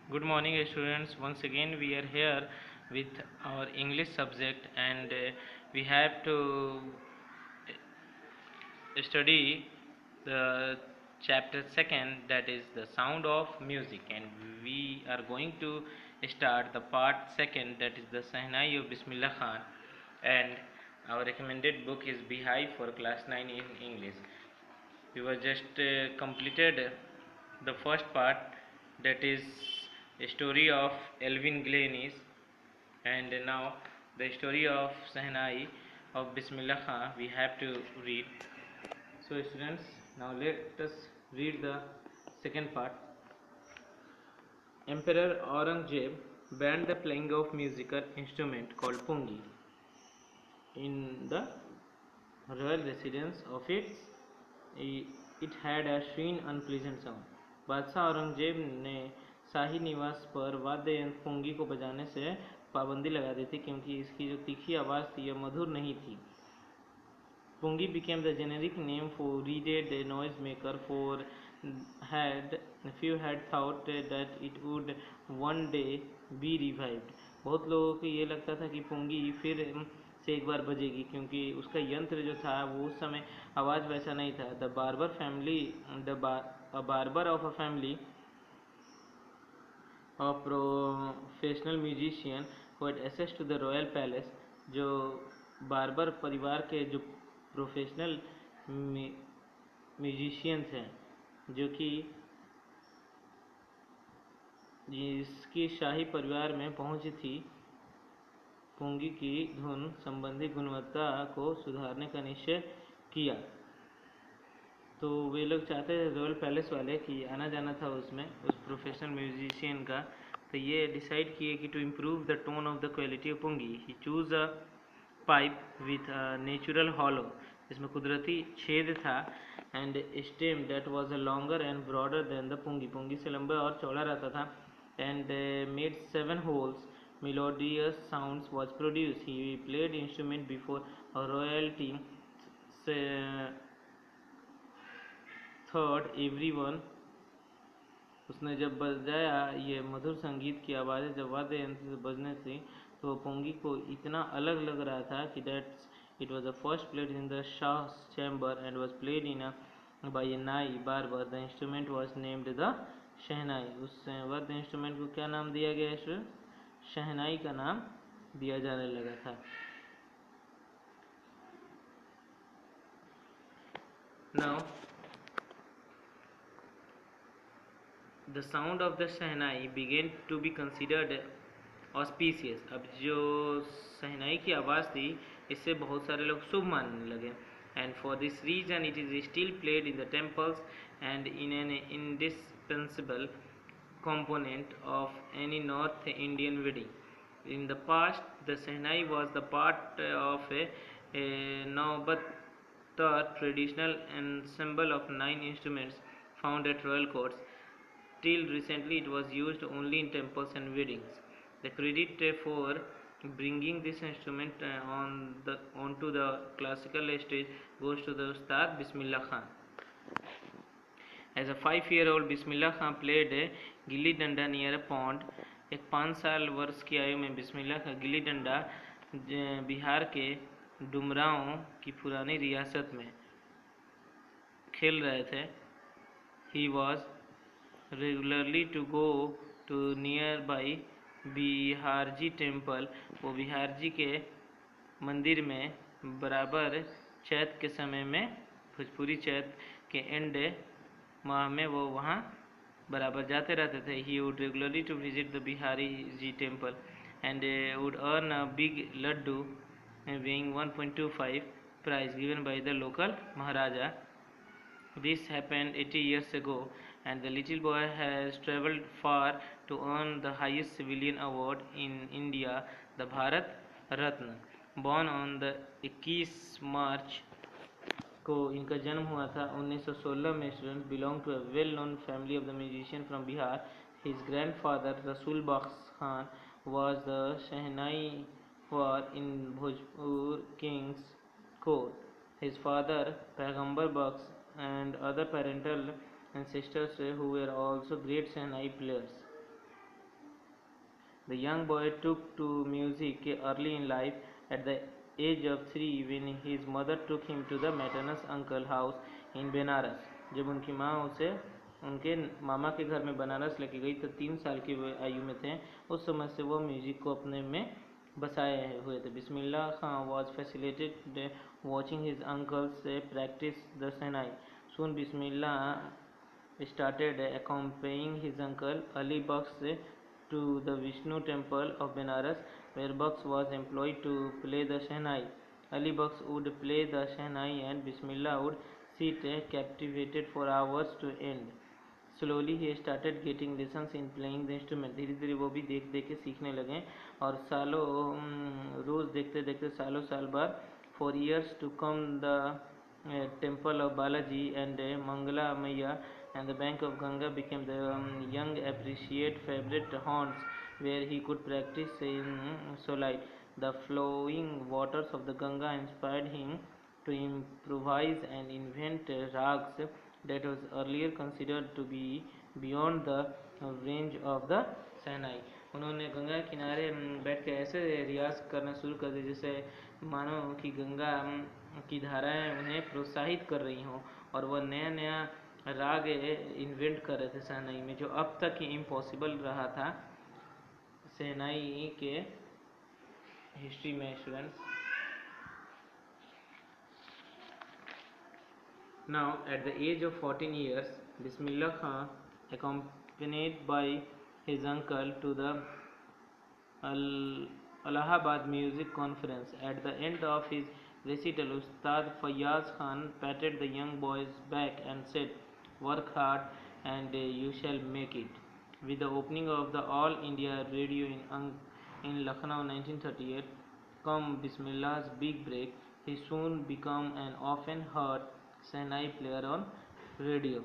Good morning, students. Once again, we are here with our English subject, and we have to study the chapter second, that is the sound of music, and we are going to start the part second, that is the Sahnai of Bismillah Khan, and our recommended book is Beehive for class 9 in English. We were just completed the first part, that is a story of Elvin Glennis, and now the story of Sahnai of Bismillah Khan we have to read. So students, now let us read the second part. Emperor Aurangzeb banned the playing of musical instrument called pungi in the royal residence of it had a shrill unpleasant sound. बादशाह औरंगजेब ने शाही निवास पर वाद्य यंत्र पुंगी को बजाने से पाबंदी लगा दी थी क्योंकि इसकी जो तीखी आवाज़ थी यह मधुर नहीं थी. Pungi became the generic name for reeded noisemaker, for few had thought that it would one day be revived. बहुत लोगों को ये लगता था कि पुंगी फिर से एक बार बजेगी क्योंकि उसका यंत्र जो था वो उस समय आवाज़ वैसा नहीं था. The barber of a family of professional musician who had access to the royal palace, जो बार्बर परिवार के जो प्रोफेशनल म्यूजिशियंस हैं जो कि जिसकी शाही परिवार में पहुंची थी, पुंगी की धुन संबंधी गुणवत्ता को सुधारने का निश्चय किया. तो वे लोग चाहते थे रॉयल पैलेस वाले कि आना जाना था उसमें उस प्रोफेशनल म्यूजिशियन का. तो ये डिसाइड किए कि to improve the tone of the quality of pungi ही choose a pipe with natural hollow, जिसमें कुदरती छेद था, and stem that was a longer and broader than the pungi, पुंगी से लंबा और चौड़ा रहता था, and made 7 holes. melodious sounds was produced. He played instrument before a royalty third everyone. उसने जब बजाया ये मधुर संगीत की आवाज़ें जब वाद्य यंत्र से बजने थी तो पुंगी को इतना अलग लग रहा था कि that's it was the first played in the Shah chamber and was played in by a nai barber. The instrument was named the shehnai. उस वाद्य इंस्ट्रूमेंट को क्या नाम दिया गया है? शहनाई का नाम दिया जाने लगा था. Now the sound of the shehnai began to be considered auspicious. अब जो शहनाई की आवाज़ थी इससे बहुत सारे लोग शुभ मानने लगे. and for this reason it is still played in the temples and in an indispensable component of any North Indian wedding. In the past, the shehnai was the part of a Naubatar traditional ensemble of 9 instruments found at royal courts. Till recently, it was used only in temples and weddings. The credit for bringing this instrument onto the classical stage goes to the Ustad Bismillah Khan. As a 5-year-old, Bismillah Khan played gilli danda near a pond. एक 5 साल वर्ष की आयु में बिस्मिल्लाह का गिल्ली डंडा बिहार के डुमरांव की पुरानी रियासत में खेल रहे थे. He was regularly to go to nearby Biharji temple. वो बिहारजी के मंदिर में बराबर चैत के समय में, भोजपुरी चैत के एंड माह में वो वहाँ बराबर जाते रहते थे. He would regularly to visit the Bihariji temple and would earn a big laddu weighing 1.25 prize given by the local Maharaja. This happened 80 years ago, and the little boy has travelled far to earn the highest civilian award in India, the Bharat Ratna. Born on the 21 March को इनका जन्म हुआ था 1916 में. Students belong to a well known family of the musician from Bihar. His grandfather Rasool Bakhsh Khan was the shehnai war in Bhojpur king's court. His father Paighambar Baksh and other parental ancestors who were also great shehnai players. The young boy took to music early in life. At the age of 3, when his mother took him to the maternal uncle house in Benares, जब उनकी माँ उसे उनके मामा के घर में बनारस लेके गई तो 3 साल की आयु में थे। उस समय से वो म्यूजिक को अपने में बसाए हुए थे। बिस्मिल्लाह खां was fascinated watching his uncles practice the Shehnai. Soon Bismillah started accompanying his uncle Ali Baksh to the Vishnu temple of Benares, where Baksh was employed to play the Shehnai. Ali Baksh would play the Shehnai and Bismillah would sit captivated for hours to end. Slowly he started getting lessons in playing the instrument. धीरे धीरे वो भी देख देख के सीखने लगे और सालों रोज़ देखते देखते सालों साल बाद for years to come the temple of Balaji and Mangala Maya and the bank of Ganga became the young appreciate favorite haunts where he could practice in solitude. The flowing waters of the Ganga inspired him to improvise and invent rags that was earlier considered to be beyond the range of the Shehnai. उन्होंने गंगा के किनारे बैठ के ऐसे रियाज करना शुरू कर दिया जैसे मानो कि गंगा की धाराएं उन्हें प्रोत्साहित कर रही हों और वह नया नया राग इन्वेंट कर रहे थे शहनाई में, जो अब तक ही इम्पॉसिबल रहा था शहनाई के हिस्ट्री में। Students, now at the age of 14 years, Bismillah Khan, accompanied by his uncle to the Allahabad Music Conference. At the end of his recital, Ustad Fayaz Khan patted the young boy's back and said, "Work hard and you shall make it." With the opening of the All India Radio in Lucknow 1938, come Bismillah's big break, he soon became an often heard Shehnai player on radio.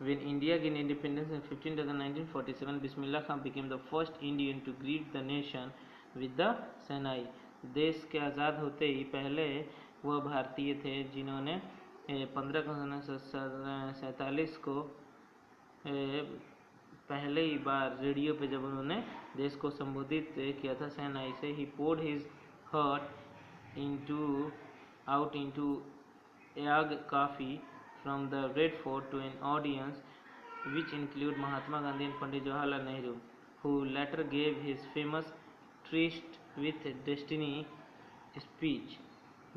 When India gained independence on 15th August 1947, Bismillah Khan became the first Indian to greet the nation with the Shehnai. देश के आज़ाद होते ही पहले वह भारतीय थे जिन्होंने 15 अगस्त 1947 को पहले ही बार रेडियो पे जब उन्होंने देश को संबोधित किया था शहनाई से, he poured his heart out into egg coffee from the Red Fort to an audience which included Mahatma Gandhi and Pandit Jawaharlal Nehru, who later gave his famous Tryst with Destiny speech.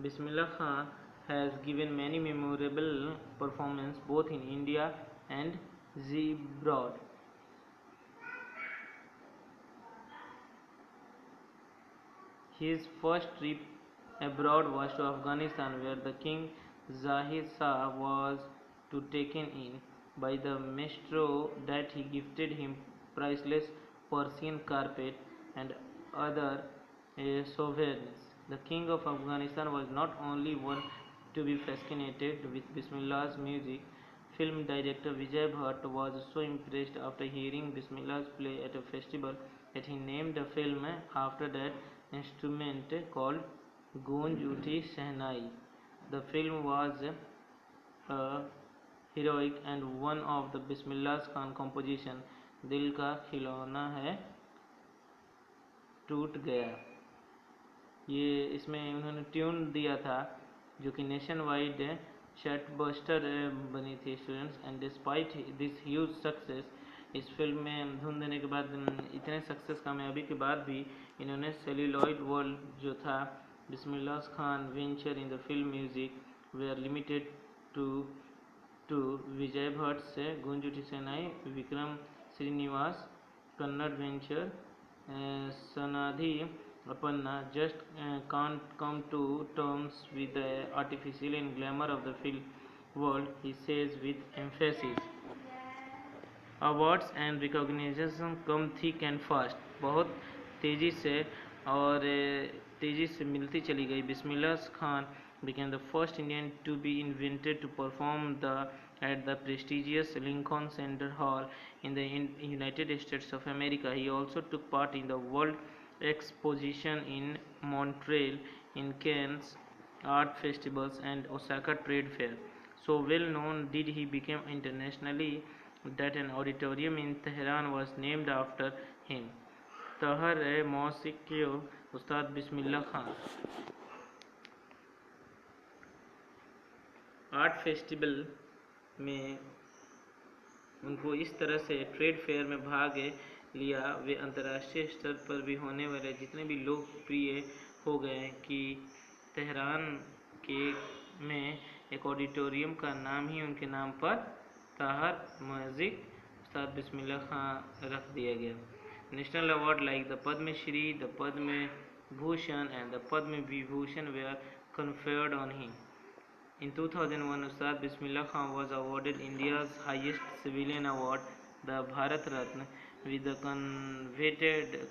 Bismillah Khan has given many memorable performances both in India and abroad. His first trip abroad was to Afghanistan, where the King Zahir Shah was to taken in by the maestro that he gifted him priceless Persian carpet and other sovereigns. The King of Afghanistan was not only one to be fascinated with Bismillah's music. Film director Vijay Bhatt was so impressed after hearing Bismillah's play at a festival that he named the film after that instrument called Goonj Uthi Shehnai. The film was heroic and one of the Bismillah Khan composition दिल का खिलौना है टूट गया। ये इसमें उन्होंने tune दिया था जो कि नेशन वाइड चार्टबस्टर बनी थी students. And despite this huge success, इस फिल्म में धुन देने के बाद इतने सक्सेस कामयाबी के बाद भी इन्होंने सेल्यूलॉइड वर्ल्ड जो था Bismillah Khan venture in the film music where limited to Vijay Bhatt से Goonj Uthi Shehnai, Vikram Srinivas Kannada venture Sanadhi Aparna just can't come to terms with the artificial and glamour of the film world, he says with emphasis. Awards and recognition come thick and fast, बहुत तेज़ी से और तेज़ी से मिलती चली गई। Bismillah Khan became the first Indian to be invited to perform at the prestigious Lincoln Center Hall in the United States of America. He also took part in the World Exposition in Montreal, in Cannes art festivals and Osaka trade fair. So well known did he become internationally that an auditorium in Tehran was named after him. तहर ए मौसिकियो उस्ताद Bismillah Khan. Art festival में उनको इस तरह से trade fair में भाग लिया, वे अंतर्राष्ट्रीय स्तर पर भी होने वाले जितने भी लोकप्रिय हो गए कि तेहरान के में एक ऑडिटोरियम का नाम ही उनके नाम पर ताहर मस्जिद उस्ताद बिस्मिल्लाह खान रख दिया गया। National award like the Padma Shri, the Padma Bhushan and the Padma Vibhushan were conferred on him. In 2001, Ustad Bismillah Khan was awarded India's highest civilian award, the Bharat Ratna, with the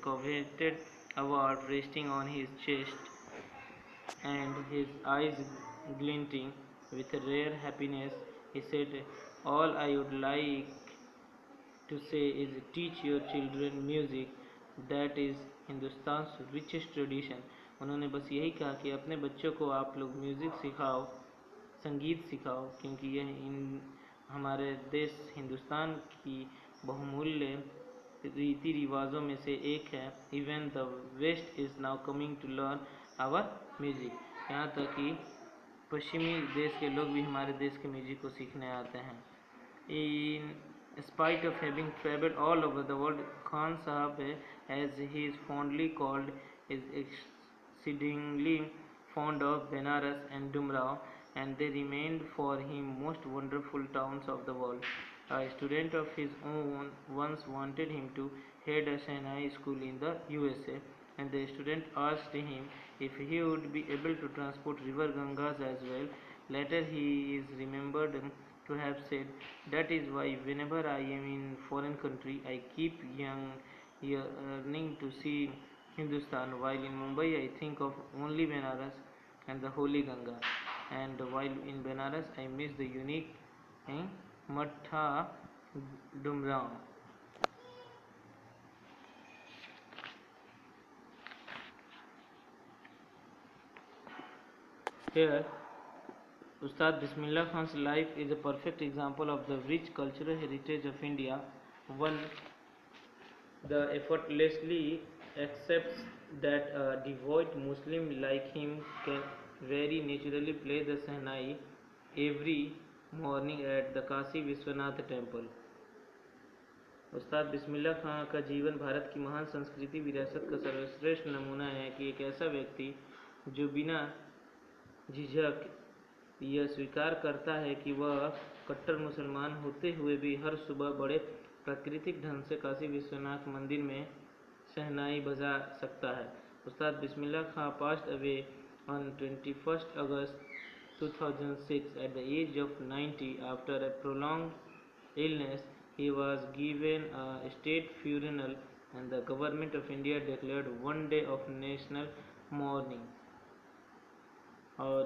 coveted award resting on his chest and his eyes glinting with rare happiness. He said, "All I would like to say is teach your children music. That is Hindustan's richest tradition." उन्होंने बस यही कहा कि अपने बच्चों को आप लोग म्यूज़िक सिखाओ, संगीत सिखाओ, क्योंकि यह हमारे देश हिंदुस्तान की बहुमूल्य रीति रिवाजों में से एक है। Even the west is now coming to learn our music. यहाँ तक कि पश्चिमी देश के लोग भी हमारे देश के म्यूज़िक को सीखने आते हैं। इन spite of having traveled all over the world, Khan Sahab, as he is fondly called, is exceedingly fond of Benares and Dumrao, and they remained for him most wonderful towns of the world. A student of his own once wanted him to head a Shehnai school in the USA, and the student asked him if he would be able to transport river Gangas as well. Later he is remembered to have said, "That is why whenever I am in foreign country, I keep yearning to see Hindustan. While in Mumbai, I think of only Benares and the Holy Ganga. And while in Benares, I miss the unique Matha Dumrao." Here, Ustad Bismillah Khan's life is a perfect example of the rich cultural heritage of India. One that effortlessly accepts that a devout Muslim like him can very naturally play the Shehnai every morning at the Kashi Vishwanath temple. उस्ताद बिस्मिल्लाह खां का जीवन भारत की महान संस्कृति विरासत का सर्वश्रेष्ठ नमूना है कि एक ऐसा व्यक्ति जो बिना झिझक यह स्वीकार करता है कि वह कट्टर मुसलमान होते हुए भी हर सुबह बड़े प्राकृतिक ढंग से काशी विश्वनाथ मंदिर में शहनाई बजा सकता है। उस्ताद बिस्मिल्लाह खां passed away on 21st August 2006 at the age of 90 after a prolonged illness. He was given a state funeral and the government of India declared one day of national mourning. और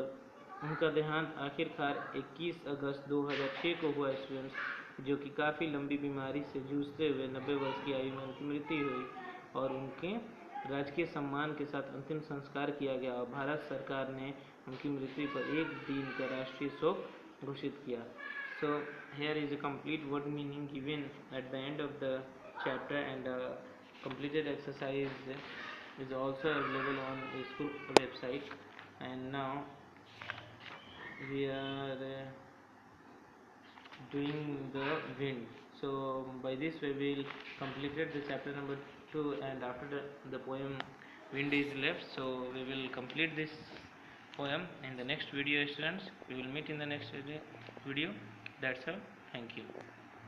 उनका देहांत आखिरकार 21 अगस्त 2006 को हुआ, जो कि काफ़ी लंबी बीमारी से जूझते हुए 90 वर्ष की आयु में उनकी मृत्यु हुई और उनके राजकीय सम्मान के साथ अंतिम संस्कार किया गया और भारत सरकार ने उनकी मृत्यु पर एक दिन का राष्ट्रीय शोक घोषित किया। So here is a complete word meaning given at the end of the chapter, and a completed exercise is also available on the school website. And now we are doing the wind. So by this way we will completed the chapter number 2, and after the poem wind is left, so we will complete this poem in the next video. Students, we will meet in the next video. That's all. Thank you.